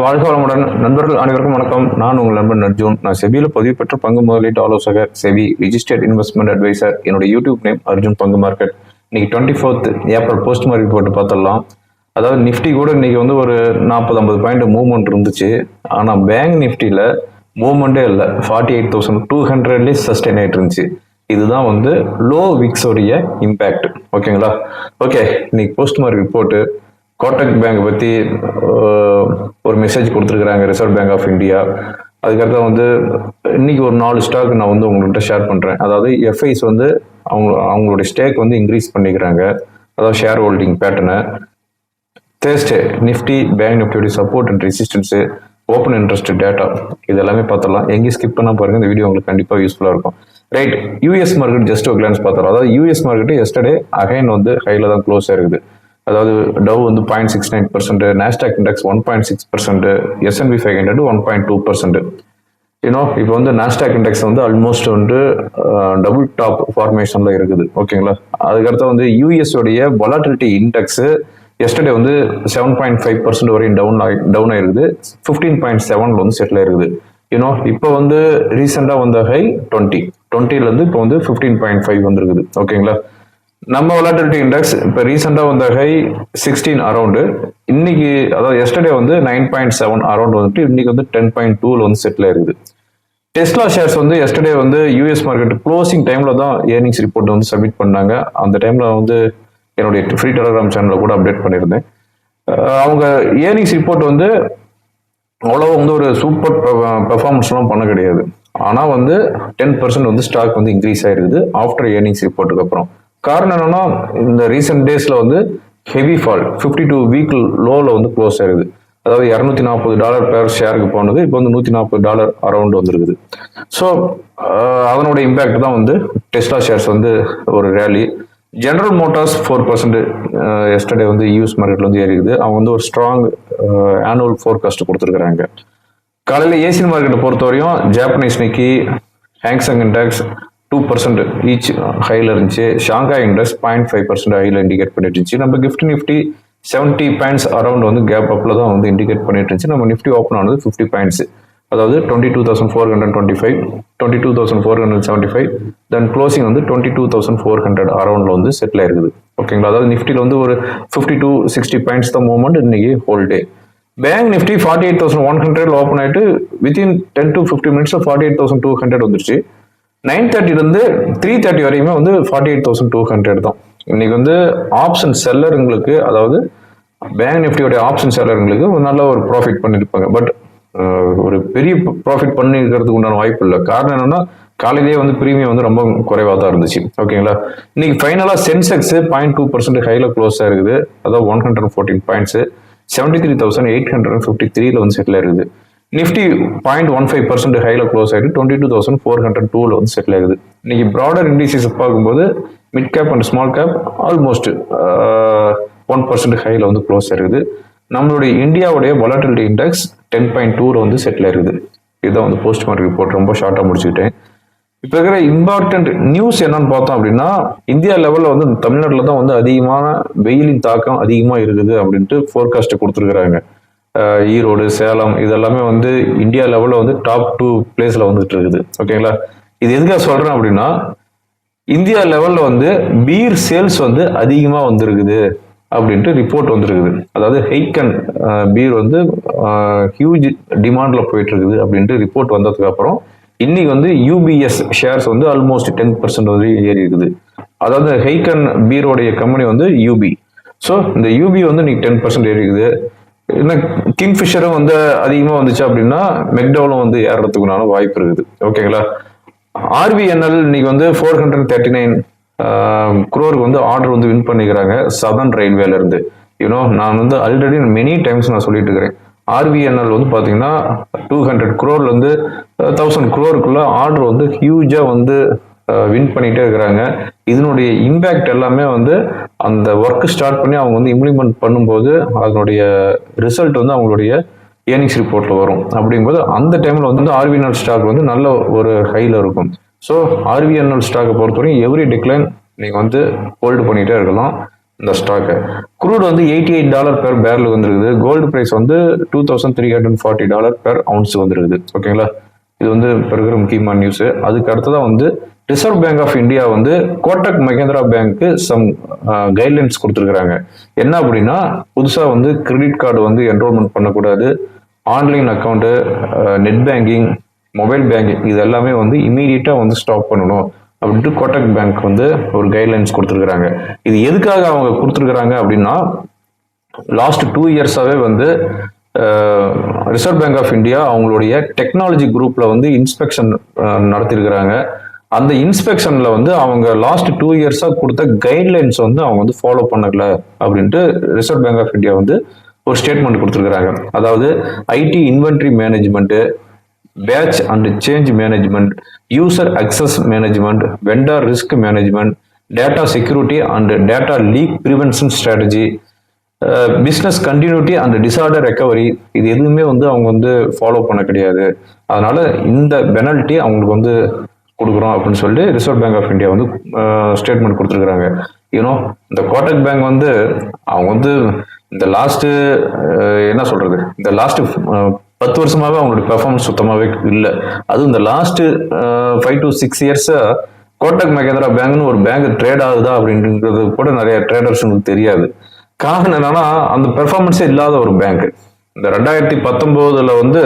வாழ்க வளமுடன் நண்பர்கள் அனைவருக்கும் வணக்கம். நான் உங்கள் நண்பன் அர்ஜுன். நான் செபியில் பதிவு பெற்ற பங்கு முதலீட்டு ஆலோசகர், செபி ரிஜிஸ்டர்ட் இன்வெஸ்ட்மெண்ட் அட்வைசர். என்னுடைய யூடியூப் நேம் அர்ஜுன் பங்கு மார்க்கெட். இன்னைக்கு 24th ஏப்ரல் போஸ்ட் மார்க்கெட் போட்டு பார்த்துடலாம். அதாவது நிஃப்டி கூட இன்னைக்கு வந்து ஒரு 40-50 பாயிண்ட் மூவ்மெண்ட் இருந்துச்சு. ஆனால் பேங்க் நிஃப்டியில் மூவ்மெண்ட்டே இல்லை. 48,200 சஸ்டெயின் ஆகிட்டு இருந்துச்சு. இதுதான் வந்து லோ விக்ஸோடைய இம்பேக்ட். ஓகேங்களா? ஓகே, இன்னைக்கு போஸ்ட் மார்க்கெட் போட்டு கோட்டக் பேங்க் பற்றி ஒரு மெசேஜ் கொடுத்துருக்குறாங்க ரிசர்வ் பேங்க் ஆஃப் இந்தியா. அதுக்கடுத்து வந்து இன்னைக்கு ஒரு 4 ஸ்டாக் நான் வந்து உங்கள்கிட்ட ஷேர் பண்ணுறேன். அதாவது எஃப்ஐஸ் வந்து அவங்களுடைய ஸ்டேக் வந்து இன்க்ரீஸ் பண்ணிக்கிறாங்க, அதாவது ஷேர் ஹோல்டிங் பேட்டர்னை. தேர்ஸ்டே நிஃப்டி பேங்க் நிஃப்டியோடைய support and resistance, open interest data, இது எல்லாமே பார்த்துடலாம். எங்கேயும் ஸ்கிப் பண்ணால் பாருங்கள், இந்த வீடியோ உங்களுக்கு கண்டிப்பாக யூஸ்ஃபுல்லாக இருக்கும். ரைட், யூஎஸ் மார்க்கெட் ஜஸ்ட் ஒரு கிளான்ஸ் பார்த்துடலாம். அதாவது யூஎஸ் மார்க்கெட் எஸ்டர்டே அகைன் வந்து ஹையில் தான் க்ளோஸ் ஆயிருக்குது. அதாவது டவ் வந்து 0.69%, நாஸ்டாக் இண்டெக்ஸ் 1.6%, S&P 500 1.2%. இப்போ வந்து நாஸ்டாக் இண்டெக்ஸ் வந்து ஆல்மோஸ்ட் வந்து டபுள் டாப் ஃபார்மேஷன்ல இருக்குது. ஓகேங்களா? அதுக்கடுத்து வந்து யூஎஸ் உடைய வொலாட்டிலிட்டி இண்டெக்ஸ் எஸ்டர்டே வந்து 7.5% வரையும் டவுன் ஆயிருக்குது. 15.7 வந்து செட்டில் ஆயிருக்குது. இப்போ வந்து ரீசெண்டாக வந்த ஹை 20லேருந்து இப்போ வந்து 15.5 வந்துருக்குது. ஓகேங்களா? நம்ம வொலாட்டிலிட்டி இண்டெக்ஸ் இப்போ ரீசெண்டாக வந்த ஹை 16 அரௌண்டு. இன்னைக்கு அதாவது எஸ்டர்டே வந்து 9.7 அரௌண்ட் வந்துட்டு இன்னைக்கு வந்து 10.2 வந்து செட்டில் ஆயிருக்குது. டெஸ்லா ஷேர்ஸ் வந்து எஸ்டர்டே வந்து யூஎஸ் மார்க்கெட் க்ளோசிங் டைம்ல தான் ஏர்னிங்ஸ் ரிப்போர்ட் வந்து சப்மிட் பண்ணாங்க. அந்த டைம்ல வந்து என்னுடைய ஃப்ரீ டெலிகிராம் சேனலில் கூட அப்டேட் பண்ணியிருந்தேன். அவங்க ஏர்னிங்ஸ் ரிப்போர்ட் வந்து அவ்வளோ வந்து ஒரு சூப்பர் பெர்ஃபார்மன்ஸ்லாம் பண்ண கிடையாது. ஆனால் வந்து 10% வந்து ஸ்டாக் வந்து இன்க்ரீஸ் ஆயிருக்குது ஆஃப்டர் ஏர்னிங்ஸ் ரிப்போர்ட்டுக்கு அப்புறம். காரணம் என்னன்னா, இந்த ரீசெண்ட் டேஸ்ல வந்து ஹெவி ஃபால் 52 வீக் லோவில் வந்து க்ளோஸ் ஆயிருக்குது. அதாவது $240 பேர் ஷேருக்கு போனது இப்போ வந்து $140 அரௌண்ட் வந்துருக்குது. ஸோ அதனோட இம்பேக்ட் தான் வந்து டெஸ்லா ஷேர்ஸ் வந்து ஒரு ரேலி. ஜெனரல் மோட்டார்ஸ் 4% எஸ்டர்டே வந்து யூஎஸ் மார்க்கெட்ல வந்து ஏறிக்குது. அவங்க வந்து ஒரு ஸ்ட்ராங் ஆனுவல் ஃபோர்காஸ்ட் கொடுத்துருக்குறாங்க. காலையில் ஏசியன் மார்க்கெட்டை பொறுத்தவரையும் ஜாப்பனீஸ் நிக்கி, ஹாங்சங் இண்டெக்ஸ் 2% ஈச் ஹையில் இருந்துச்சு. ஷாங்காய் இண்டெக்ஸ் 0.5% ஹையில் இண்டிகேட் பண்ணிட்டு இருந்துச்சு. நம்ம நிஃப்டி 70 பாயிண்ட்ஸ் அரௌண்ட் வந்து கேப் அப்பில் தான் வந்து இண்டிகேட் பண்ணிட்டு இருந்துச்சு. நம்ம நிஃப்டி ஓப்பன் ஆனது 50 பாயிண்ட்ஸ், அதாவது 22,425, 22,475, தென் க்ளோசிங் வந்து 22,400 அரௌண்டில் வந்து செட்டில் ஆயிருக்குது. ஓகேங்களா? அதாவது நிஃப்டியில் வந்து ஒரு 50-60 பாயிண்ட்ஸ் தான் மூவ்மெண்ட் இன்னைக்கு whole day. Bank Nifty 48,100 open ஆகிட்டு வித்தின் 10 to 15 மினிட்ஸ் 48,200 வந்துருச்சு. 9:30 3:30 வரையுமே வந்து 48,200 தான். இன்னைக்கு வந்து ஆப்ஷன் செல்லருங்களுக்கு, அதாவது பேங்க் நிஃப்டியோடைய ஆப்ஷன் செல்லருங்களுக்கு நல்ல ஒரு ப்ராஃபிட் பண்ணியிருப்பாங்க. பட் ஒரு பெரிய ப்ராஃபிட் பண்ணிக்கிறதுக்கு உண்டான வாய்ப்பு இல்லை. காரணம் என்னன்னா, காலையிலேயே வந்து பிரீமியம் வந்து ரொம்ப குறைவாக தான் இருந்துச்சு. ஓகேங்களா? இன்னைக்கு ஃபைனலாக சென்செக்ஸ் 0.2% ஹையில் க்ளோஸ் ஆயிருக்குது. அதாவது 114 பாயிண்ட்ஸ் 73,853 வந்து செட்டில் ஆயிருக்குது. நிஃப்டி 0.15% ஹையில் க்ளோஸ் ஆகிட்டு 22,402 வந்து செட்டில் ஆகுது. இன்னைக்கு ப்ராடர் இண்டிசஸ் பார்க்கும்போது mid cap and small cap almost 1% ஹையில் வந்து க்ளோஸ் ஆயிருக்குது. நம்மளுடைய இந்தியாவுடைய வொலாட்டிலிட்டி இண்டெக்ஸ் 10.2 வந்து செட்டில் ஆயிருக்குது. இதுதான் வந்து போஸ்ட் மார்க்கெட் ரிப்போர்ட். ரொம்ப ஷார்ட்டாக முடிச்சுக்கிட்டேன். இப்போ இருக்கிற இம்பார்ட்டன்ட் நியூஸ் என்னன்னு பார்த்தோம் அப்படின்னா, இந்தியா லெவலில் வந்து தமிழ்நாட்டில் தான் வந்து அதிகமான வெயிலின் தாக்கம் அதிகமாக இருக்குது அப்படின்ட்டு ஃபோர்காஸ்ட் கொடுத்துருக்குறாங்க. ஈரோடு, சேலம் இதெல்லாமே வந்து இந்தியா லெவலில் வந்து டாப் 2 பிளேஸில் வந்துட்டு இருக்குது. ஓகேங்களா? இது எதுக்காக சொல்கிறேன் அப்படின்னா, இந்தியா லெவலில் வந்து பீர் சேல்ஸ் வந்து அதிகமாக வந்துருக்குது அப்படின்ட்டு ரிப்போர்ட் வந்துருக்குது. அதாவது ஹெய்கன் பீர் வந்து ஹியூஜ் டிமாண்டில் போயிட்டு இருக்குது அப்படின்ட்டு ரிப்போர்ட் வந்ததுக்கு அப்புறம் இன்னைக்கு வந்து யூபிஎஸ் ஷேர்ஸ் வந்து ஆல்மோஸ்ட் 10% வந்து ஏறி இருக்குது. அதாவது ஹெய்கன் பீரோடைய கம்பெனி வந்து யூபி. ஸோ இந்த யூபி வந்து இன்னைக்கு 10% ஏறி இருக்குது. என்ன கிங்ஃபிஷரும் வந்து அதிகமாக வந்துச்சு அப்படின்னா மெக்டவுலும் வந்து ஏறுறதுக்குனால வாய்ப்பு இருக்குது. ஓகேங்களா? ஆர்பிஎன்எல் இன்னைக்கு வந்து 439 crore வந்து ஆர்டர் வந்து வின் பண்ணிக்கிறாங்க சதர்ன் ரயில்வேல இருந்து. நான் வந்து ஆல்ரெடி மெனி டைம்ஸ் நான் சொல்லிட்டு இருக்கிறேன். ஆர்பிஎன்எல் வந்து பார்த்தீங்கன்னா 200 crore வந்து 1000 crore ஆர்டர் வந்து ஹியூஜாக வந்து வின் பண்ணிகிட்டே இருக்கிறாங்க. இதனுடைய இம்பேக்ட் எல்லாமே வந்து அந்த ஒர்க் ஸ்டார்ட் பண்ணி அவங்க வந்து இம்ப்ளிமெண்ட் பண்ணும்போது அதனுடைய ரிசல்ட் வந்து அவங்களுடைய ஏர்னிங்ஸ் ரிப்போர்ட்டில் வரும். அப்படிங்கும்போது அந்த டைமில் வந்து ஆர்பிஎன்எல் ஸ்டாக் வந்து நல்ல ஒரு ஹையில் இருக்கும். ஸோ ஆர்பிஎன்எல் ஸ்டாக்கை பொறுத்தவரைக்கும் எவ்ரி டிக்ளைன் நீங்கள் வந்து ஹோல்டு பண்ணிகிட்டே இருக்கலாம். இந்த ஸ்டாக்கு. குரூட் வந்து $88 பெர் பேரல் வந்துருக்குது. கோல்டு பிரைஸ் வந்து $2340 பெர் அவுன்ஸ் வந்துருக்குது. ஓகேங்களா, இது வந்து இப்போ இருக்கிற முக்கியமான நியூஸ். அதுக்கு அடுத்ததான் வந்து ரிசர்வ் பேங்க் ஆஃப் இந்தியா வந்து கோட்டக் மஹேந்திரா பேங்க்கு சம் கைட்லைன்ஸ் கொடுத்துருக்குறாங்க. என்ன அப்படின்னா, புதுசாக வந்து கிரெடிட் கார்டு வந்து என்ரோல்மெண்ட் பண்ணக்கூடாது, online account, net banking, mobile banking இது எல்லாமே வந்து இமீடியட்டாக வந்து ஸ்டாப் பண்ணணும் அப்படின்ட்டு கோட்டக் பேங்க் வந்து ஒரு கைட்லைன்ஸ் கொடுத்துருக்குறாங்க. இது எதுக்காக அவங்க கொடுத்துருக்குறாங்க அப்படின்னா, லாஸ்ட் 2 இயர்ஸாகவே வந்து ரிசர்வ் பேங்க் ஆஃப் இந்தியா அவங்களுடைய டெக்னாலஜி குரூப்பில் வந்து இன்ஸ்பெக்ஷன் நடத்திருக்கிறாங்க. அந்த இன்ஸ்பெக்ஷனில் வந்து அவங்க லாஸ்ட் 2 இயர்ஸாக கொடுத்த கைட்லைன்ஸ் வந்து அவங்க வந்து ஃபாலோ பண்ணல அப்படின்ட்டு ரிசர்வ் பேங்க் ஆஃப் இந்தியா வந்து ஒரு ஸ்டேட்மெண்ட் கொடுத்துருக்குறாங்க. அதாவது IT inventory management, patch and change management, user access management, vendor risk management, data security and data leak prevention strategy, business continuity and disaster recovery இது எதுவுமே வந்து அவங்க வந்து ஃபாலோ பண்ண கிடையாது. அதனால இந்த பெனல்ட்டி அவங்களுக்கு வந்து கொடுக்குறோம் அப்படின்னு சொல்லி ரிசர்வ் பேங்க் ஆஃப் இந்தியா வந்து ஸ்டேட்மெண்ட் கொடுத்துருக்குறாங்க. யூனோ இந்த கோட்டக் பேங்க் வந்து அவங்க வந்து இந்த லாஸ்ட்டு என்ன சொல்றது, இந்த லாஸ்ட் 10 வருஷமாவே அவங்களுடைய பெர்ஃபார்மன்ஸ் சுத்தமாகவே இல்லை. அதுவும் இந்த லாஸ்ட் 5 to 6 இயர்ஸா கோட்டக் மஹேந்திரா பேங்க்னு ஒரு பேங்க் ட்ரேட் ஆகுதா அப்படின்றது கூட நிறைய ட்ரேடர்ஸுங்களுக்கு தெரியாது. காரணம் என்னன்னா, அந்த பெர்ஃபார்மன்ஸே இல்லாத ஒரு பேங்க். இந்த 2019 வந்து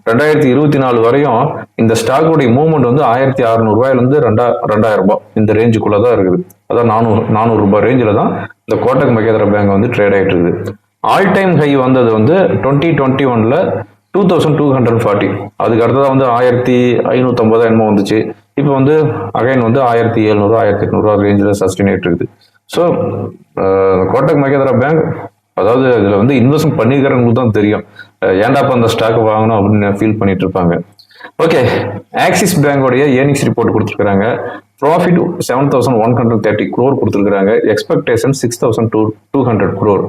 2024 வரையும் இந்த ஸ்டாக்குடைய மூவ்மெண்ட் வந்து $1600 $2000 இந்த ரேஞ்சுக்குள்ள தான் இருக்குது. அதான் $400 ரேஞ்சில் தான் இந்த கோட்டக் மஹேந்திரா பேங்க் வந்து ட்ரேட் ஆகிட்டு இருக்குது. ஆல் டைம் ஹை வந்தது வந்து 2021 2240. அதுக்கு அடுத்ததான் வந்து 1550 என்னமோ வந்துச்சு. இப்போ வந்து அகைன் வந்து 1700 1800 ரேஞ்சில் சஸ்டெயின் ஆகிட்டு இருக்குது. ஸோ கோட்டக் மஹேந்திரா பேங்க், அதாவது இதில் வந்து இன்வெஸ்ட்மெண்ட் பண்ணிக்கிறவங்களுக்கு தான் தெரியும் ஏன்டாப்பா அந்த ஸ்டாக் வாங்கணும் அப்படின்னு ஃபீல் பண்ணிட்டு இருப்பாங்க. ஓகே, ஆக்சிஸ் பேங்கோடைய ஏர்னிங்ஸ் ரிப்போர்ட் கொடுத்துருக்காங்க. ப்ராஃபிட் 7130 crore கொடுத்துருக்காங்க. Expectation 6200 crore.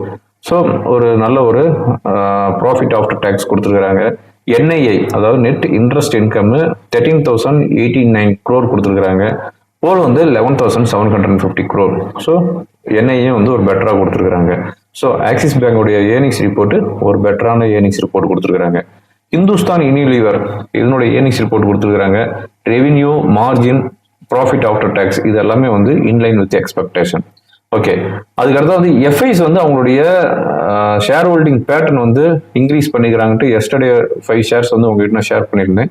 ஸோ ஒரு நல்ல ஒரு ப்ராஃபிட் ஆஃப்டர் டேக்ஸ் கொடுத்துருக்காங்க. என்ஐஐ அதாவது நெட் இன்ட்ரெஸ்ட் இன்கம் 13,089 crore கொடுத்துருக்காங்க. போல் வந்து 11,750 crore. ஸோ என்ஐஏ வந்து ஒரு பெட்டராக கொடுத்துருக்காங்க. ஸோ ஆக்சிஸ் பேங்கோடைய ஏர்னிங்ஸ் ரிப்போர்ட்டு ஒரு பெட்டரான ஏர்னிங்ஸ் ரிப்போர்ட் கொடுத்துருக்காங்க. இந்துஸ்தான் யூனிலிவர் இதனுடைய ஏர்னிங்ஸ் ரிப்போர்ட் கொடுத்துருக்காங்க. Revenue, margin, profit after tax இது எல்லாமே வந்து இன்லைன் வித் எக்ஸ்பெக்டேஷன். ஓகே, அதுக்கடுத்து வந்து எஃப்ஐஸ் வந்து அவங்களுடைய ஷேர் ஹோல்டிங் பேட்டர்ன் வந்து இன்க்ரீஸ் பண்ணிக்கிறாங்கட்டு எஸ்டர்டே 5 ஷேர்ஸ் வந்து உங்ககிட்ட நான் ஷேர் பண்ணியிருந்தேன்.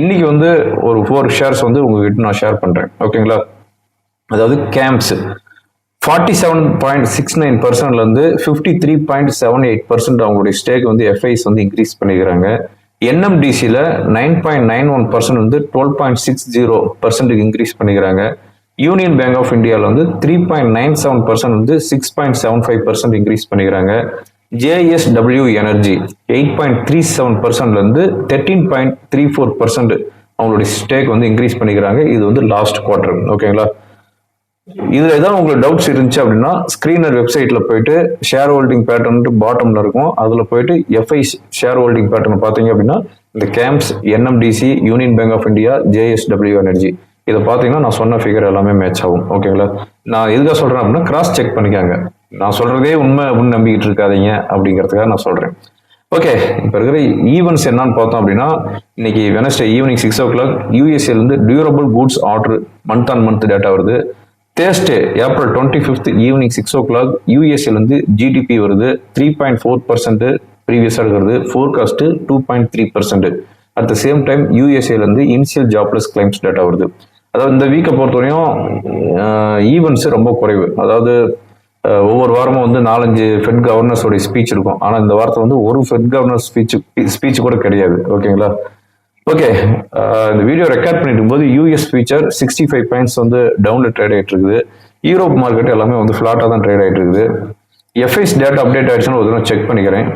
இன்னைக்கு வந்து ஒரு 4 ஷேர்ஸ் வந்து உங்ககிட்ட நான் ஷேர் பண்றேன். ஓகேங்களா, அதாவது கேம்ப்ஸ் 47.69% இருந்து 53.78% அவங்களுடைய ஸ்டேக் வந்து எஃப்ஐஸ் வந்து இன்க்ரீஸ் பண்ணிக்கிறாங்க. என்எம்டிசியில் 9.91% வந்து 12.60% இன்க்ரீஸ் பண்ணிக்கிறாங்க. யூனியன் பேங்க் ஆஃப் இந்தியாவில் வந்து 3.97% வந்து 6.75% இன்க்ரீஸ் பண்ணிக்கிறாங்க. ஜேஎஸ்டபிள்யூ எனர்ஜி 8.37% இருந்து 13.34% அவங்களுடைய ஸ்டேக் வந்து இன்க்ரீஸ் பண்ணிக்கிறாங்க. இது வந்து லாஸ்ட் குவார்டர். ஓகேங்களா, இதுல ஏதாவது உங்களுக்கு டவுட்ஸ் இருந்துச்சு அப்படின்னா ஸ்கிரீனர் வெப்சைட்ல போயிட்டு ஷேர் ஹோல்டிங் பேட்டர்ன் பாட்டம்ல இருக்கும், அதுல போயிட்டு எஃப்ஐ ஷேர் ஹோல்டிங் பேட்டர்ன் பார்த்தீங்க அப்படின்னா இந்த CAMS, NMDC, Union Bank of India, JSW Energy இதை பார்த்தீங்கன்னா நான் சொன்ன ஃபிகர் எல்லாமே மேட்ச் ஆகும். ஓகேங்களா, நான் எதுக்காக சொல்றேன் அப்படின்னா கிராஸ் செக் பண்ணிக்காங்க. நான் சொல்றதே உண்மை அப்படின்னு நம்பிக்கிட்டு இருக்காதீங்க அப்படிங்கிறதுக்காக நான் சொல்றேன். ஓகே, இப்போ இருக்கிற ஈவெண்ட்ஸ் என்னன்னு பார்த்தோம் அப்படின்னா, இன்னைக்கு வெனஸ்டே ஈவினிங் 6 o'clock யூஎஸ்ஏல இருந்து durable goods order month on month data வருது. தேர்ஸ்டே April 25 ஈவினிங் 6 o'clock யூஎஸ்ஏல இருந்து ஜிடிபி வருது. 3.4% ப்ரீவியஸாக இருக்கிறது. Forecast 2.3%. At the same time யூஎஸ்ஏல இருந்து இனிஷியல் ஜாப்லெஸ் கிளைம்ஸ் டேட்டா வருது. அதாவது இந்த வீக்கை பொறுத்தவரையும் ஈவெண்ட்ஸ் ரொம்ப குறைவு. அதாவது ஒவ்வொரு வாரமும் வந்து 4-5 ஃபெட் கவர்னர்ஸோடைய ஸ்பீச் இருக்கும். ஆனால் இந்த வாரத்தில் வந்து ஒரு ஃபெட் கவர்னர் ஸ்பீச் கூட கிடையாது. ஓகேங்களா, ஓகே, இந்த வீடியோ ரெக்கார்ட் பண்ணிட்டு போது யூஎஸ் ஃபியூச்சர் 65 பாயிண்ட்ஸ் வந்து டவுன்ல ட்ரேட் ஆகிட்டு இருக்குது. யூரோப் மார்க்கெட் எல்லாமே வந்து ஃபிளாட்டாக தான் ட்ரேட் ஆகிட்டு இருக்குது. எஃப்ஐஸ் டேட்டா அப்டேட் ஆயிடுச்சுன்னு ஒரு தடவை செக் பண்ணிக்கிறேன்.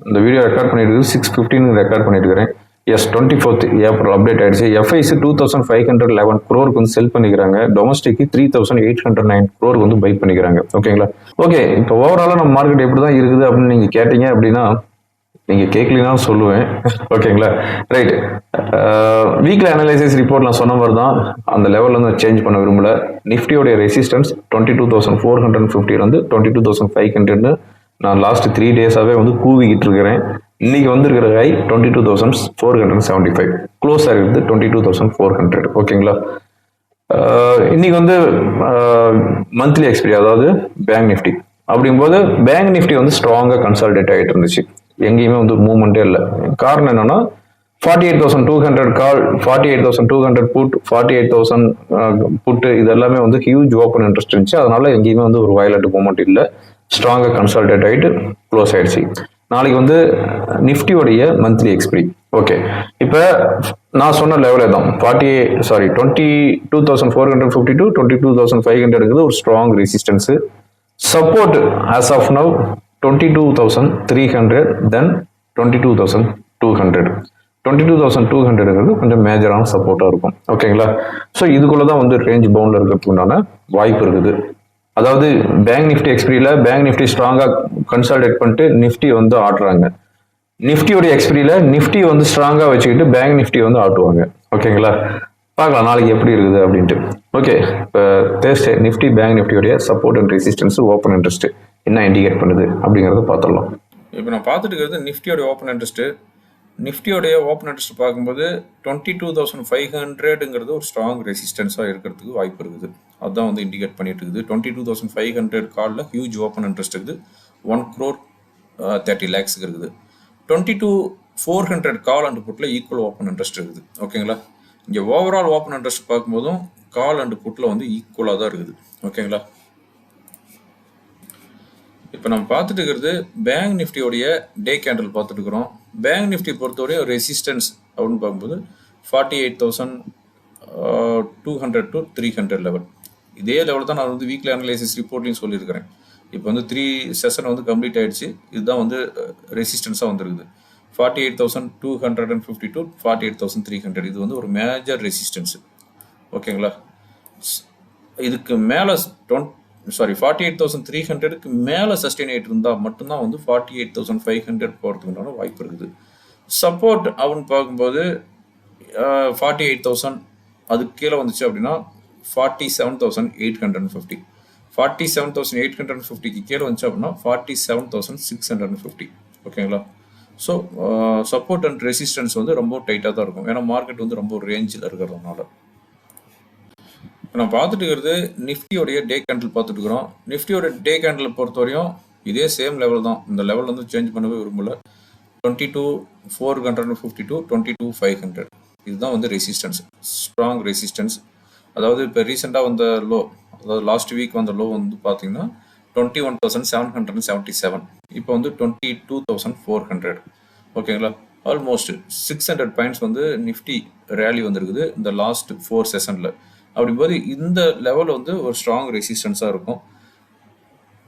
இந்த வீடியோ ரெக்கார்ட் பண்ணிட்டு 6:15 ரெக்கார்ட் பண்ணிட்டு இருக்கிறேன். எஸ் 24th April அப்டேட் ஆயிடுச்சு. எஃப்ஐஸ் 2511 crore வந்து செல் பண்ணிக்கிறாங்க. டொமஸ்டிக் 3809 crore வந்து பை பண்ணிக்கிறாங்க. ஓகேங்களா, ஓகே, இப்போ ஓவராலாக நம்ம மார்க்கெட் எப்படி தான் இருக்குது அப்படின்னு நீங்க கேட்டீங்க அப்படின்னா, நீங்கள் கேட்கலாம் சொல்லுவேன். ஓகேங்களா? ரைட். வீக்லி அனலைசிஸ் ரிப்போர்ட் நான் சொன்ன மாதிரி தான் அந்த லெவலில் வந்து சேஞ்ச் பண்ண விரும்பல. நிஃப்டியோடைய ரெசிஸ்டன்ஸ் 22,450 22,500 நான் லாஸ்ட் 3 டேஸாகவே வந்து கூவிக்கிட்டு இருக்கிறேன். இன்னைக்கு வந்துருக்கிற ஹை 22,475, க்ளோஸ் ஆகிருக்குது 22,400. ஓகேங்களா? இன்னைக்கு வந்து மந்த்லி எக்ஸ்பிரி, அதாவது பேங்க் நிஃப்டி அப்படிங்கும்போது பேங்க் நிஃப்டி வந்து ஸ்ட்ராங்காக கன்சால்டேட் ஆகிட்டு இருந்துச்சு. எங்கேயுமே வந்து மூவ்மெண்ட்டே இல்லை. காரணம் என்னன்னா 48,200 கால், 48,200 புட், 48,000 புட்டு, இது எல்லாமே வந்து ஹியூஜ் ஓப்பன் இன்ட்ரெஸ்ட் இருந்துச்சு. அதனால எங்கேயுமே வந்து ஒரு வயலண்ட் மூவ்மெண்ட் இல்லை. ஸ்ட்ராங்காக கன்சால்டேட் ஆகிட்டு க்ளோஸ் ஆயிடுச்சு. நாளைக்கு வந்து நிஃப்டியோடைய மந்த்லி எக்ஸ்பிரி. ஓகே, இப்போ நான் சொன்ன லெவலே தான் 22,450 to 22,500 ஒரு strong resistance. Support as of now 22,300, then 22,200. 22,200 கொஞ்சம் மேஜரான சப்போர்ட்டாக இருக்கும். ஓகேங்களா? ஸோ இதுக்குள்ள தான் வந்து ரேஞ்ச் பவுண்டில் இருக்கிறதுக்கு உண்டான வாய்ப்பு இருக்குது. அதாவது பேங்க் நிஃப்டி எக்ஸ்பிரியில் பேங்க் நிஃப்டி ஸ்ட்ராங்காக கன்சால்டேட் பண்ணிட்டு நிஃப்டி வந்து ஆடுறாங்க. நிஃப்டியோடைய எக்ஸ்பிரியில் நிஃப்டி வந்து ஸ்ட்ராங்காக வச்சுக்கிட்டு பேங்க் நிஃப்டி வந்து ஆட்டுவாங்க. ஓகேங்களா? பார்க்கலாம் நாளைக்கு எப்படி இருக்குது அப்படின்ட்டு. ஓகே, இப்போ தேர்ஸ்டே நிஃப்டி பேங்க் நிஃப்டியோடைய support and resistance, open interest என்ன இண்டிகேட் பண்ணுது அப்படிங்கிறத பார்த்துடலாம். இப்போ நான் பார்த்துட்டு இருக்கிறது நிஃப்டியோடைய ஓப்பன் இன்ட்ரெஸ்ட்டு. நிஃப்டியோடைய ஓப்பன் இன்ட்ரெஸ்ட் பார்க்கும்போது 22,500 ஒரு ஸ்ட்ராங் ரெசிஸ்டன்ஸாக இருக்கிறதுக்கு வாய்ப்பு இருக்குது. அதுதான் வந்து இண்டிகேட் பண்ணிட்டு இருக்குது. 22,500 காலில் ஹியூஜ் ஓப்பன் இன்ட்ரெஸ்ட் இருக்குது. 1,30,00,000 இருக்குது. 22,400 கால் அண்ட் புட்டில் ஈக்குவல் ஓப்பன் இன்ட்ரெஸ்ட் இருக்குது. ஓகேங்களா? இங்கே ஓவரால் ஓப்பன் இன்ட்ரெஸ்ட் பார்க்கும்போதும் கால் அண்ட் புட்டில் வந்து ஈக்குவலாக தான் இருக்குது. ஓகேங்களா? இப்போ நம்ம பார்த்துட்டு இருக்கிறது பேங்க் நிஃப்டியோடைய டே கேண்டில் பார்த்துட்டு இருக்கிறோம். பேங்க் நிஃப்டி பொறுத்தவரை ரெசிஸ்டன்ஸ் அப்படின்னு பார்க்கும்போது 48,200 to 300 லெவல். இதே லெவல் தான் நான் வந்து வீக்லி அனலைசிஸ் ரிப்போர்ட்லையும் சொல்லியிருக்கிறேன். இப்போ வந்து 3 செஷன் வந்து கம்ப்ளீட் ஆயிடுச்சு. இதுதான் வந்து ரெசிஸ்டன்ஸாக வந்துருக்குது. 48,250 to 48,300. இது வந்து ஒரு மேஜர் ரெசிஸ்டன்ஸு. ஓகேங்களா? இதுக்கு மேலே 48,300க்கு மேலே சஸ்டெயின் ஆகிட்டு இருந்தால் மட்டும்தான் வந்து 48,500 போகிறதுக்குண்டான வாய்ப்பு இருக்குது. சப்போர்ட் அப்படின்னு பார்க்கும்போது 48,000 அதுக்கு கீழே வந்துச்சு அப்படின்னா 47,850. 47,850க்கு கீழே வந்துச்சு அப்படின்னா 47,650. ஓகேங்களா? ஸோ சப்போர்ட் அண்ட் ரெசிஸ்டன்ஸ் வந்து ரொம்ப டைட்டாக தான் இருக்கும். ஏன்னா மார்க்கெட் வந்து ரொம்ப ரேஞ்சில் இருக்கிறதுனால. நம்ம பார்த்துட்டு இருக்கிறது நிஃப்டியோடைய டே கேண்டில் பார்த்துட்டு இருக்கிறோம். நிஃப்டியோட டே கேண்டில் பொறுத்தவரையும் இதே சேம் லெவல் தான். இந்த லெவல் வந்து சேஞ்ச் பண்ணவே விரும்பல. 22,450 to 22,500 இதுதான் வந்து ரெசிஸ்டன்ஸ், ஸ்ட்ராங் ரெசிஸ்டன்ஸ். அதாவது இப்போ ரீசெண்டாக வந்த லோ, அதாவது லாஸ்ட் வீக் வந்த லோ வந்து பார்த்தீங்கன்னா 21,777. இப்போ வந்து 22,400. ஓகேங்களா? ஆல்மோஸ்ட் 600 பாயிண்ட்ஸ் வந்து நிஃப்டி ரேலி வந்துருக்குது இந்த லாஸ்ட் 4 செஷனில். அப்படிங்கும்போது இந்த லெவல் வந்து ஒரு ஸ்ட்ராங் ரெசிஸ்டன்ஸாக இருக்கும்.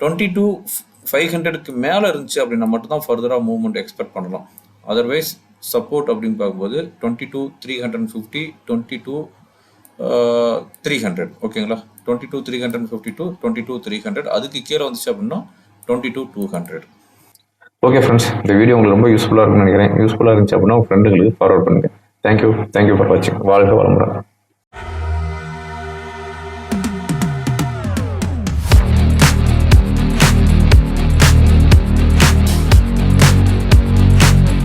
22,500க்கு மேலே இருந்துச்சு அப்படின்னா மட்டும்தான் ஃபர்தராக மூவ்மெண்ட் எக்ஸ்பெக்ட் பண்ணலாம். அதர்வைஸ் சப்போர்ட் அப்படின்னு பார்க்கும்போது 22,350, 22,300. ஓகேங்களா? 22,350 to 22,300. அதுக்கு கீழே வந்துச்சு அப்படின்னா 22,200. ஓகே ஃப்ரெண்ட்ஸ், இந்த வீடியோ உங்களுக்கு ரொம்ப யூஸ்ஃபுல்லாக இருக்குன்னு நினைக்கிறேன். யூஸ்ஃபுல்லாக இருந்துச்சு அப்படின்னா உங்கள் ஃப்ரெண்டுங்களுக்கு ஃபார்வர்ட் பண்ணுங்கள். தேங்க்யூ ஃபார் வாட்சிங். வாழ்க வளமுடன்.